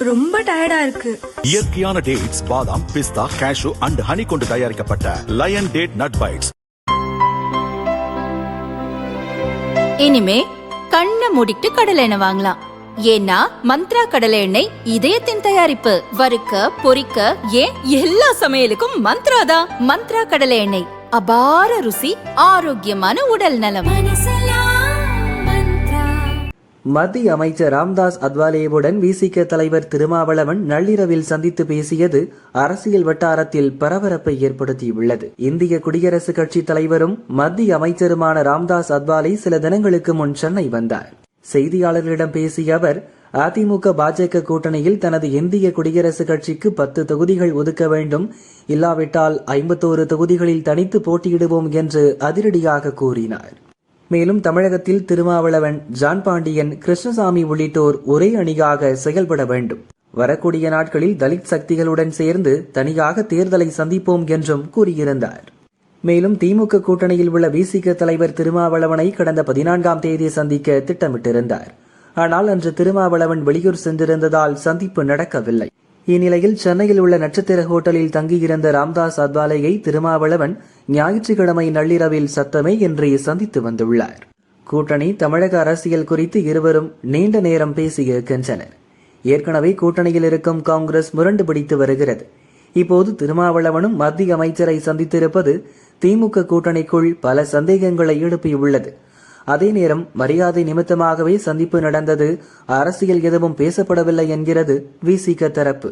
ரொம்ப டயர்டா இருக்கு. இயற்கையான டேட்ஸ், பாதாம், பிஸ்தா, கேஷு அண்ட் ஹனி கொண்டு தயாரிக்கப்பட்ட லயன் டேட் நட் பைட்ஸ். இனிமே கண்ணை மூடிட்டு கடலை எண்ணெய் வாங்கலாம். ஏன்னா மந்த்ரா கடலை எண்ணெய் இதயத்தின் தயாரிப்பு. வறுக்க, பொரிக்க, ஏன் எல்லா சமையலுக்கும் மந்த்ரா தான். மந்த்ரா கடலை எண்ணெய், அபார ருசி, ஆரோக்கியமான உடல் நலம். மத்திய அமைச்சர் ராம்தாஸ் அத்வாலேவுடன் விசிக தலைவர் திருமாவளவன் நள்ளிரவில் சந்தித்து பேசியது அரசியல் வட்டாரத்தில் பரபரப்பை ஏற்படுத்தியுள்ளது. இந்திய குடியரசுக் கட்சி தலைவரும் மத்திய அமைச்சருமான ராம்தாஸ் அத்வாலே சில தினங்களுக்கு முன் சென்னை வந்தார். செய்தியாளர்களிடம் பேசிய அவர், அதிமுக பாஜக கூட்டணியில் தனது இந்திய குடியரசுக் கட்சிக்கு 10 தொகுதிகள் ஒதுக்க வேண்டும், இல்லாவிட்டால் 51 தொகுதிகளில் தனித்து போட்டியிடுவோம் என்று அதிரடியாக கூறினார். மேலும் தமிழகத்தில் திருமாவளவன், ஜான் பாண்டியன், கிருஷ்ணசாமி உள்ளிட்டோர் ஒரே அணியாக செயல்பட வேண்டும். வரக்கூடிய நாட்களில் தலித் சக்திகளுடன் சேர்ந்து தனியாக தேர்தலை சந்திப்போம் என்றும் கூறியிருந்தார். மேலும் திமுக கூட்டணியில் உள்ள விசிக தலைவர் திருமாவளவனை கடந்த 14ஆம் தேதி சந்திக்க திட்டமிட்டிருந்தார். ஆனால் அன்று திருமாவளவன் வெளியூர் சென்றிருந்ததால் சந்திப்பு நடக்கவில்லை. இந்நிலையில் சென்னையில் உள்ள நட்சத்திர ஹோட்டலில் தங்கியிருந்த ராம்தாஸ் அத்வாலேயை திருமாவளவன் ஞாயிற்றுக்கிழமை நள்ளிரவில் சத்தமே இன்றி சந்தித்து வந்துள்ளார். கூட்டணி, தமிழக அரசியல் குறித்து இருவரும் நீண்ட நேரம் பேசியிருக்கின்றனர். ஏற்கனவே கூட்டணியில் இருக்கும் காங்கிரஸ் முரண்டு பிடித்து வருகிறது. இப்போது திருமாவளவனும் மத்திய அமைச்சரை சந்தித்திருப்பது திமுக கூட்டணிக்குள் பல சந்தேகங்களை எழுப்பியுள்ளது. அதே நேரம் மரியாதை நிமித்தமாகவே சந்திப்பு நடந்தது, அரசியல் எதுவும் பேசப்படவில்லை என்கிறது விசிக தரப்பு.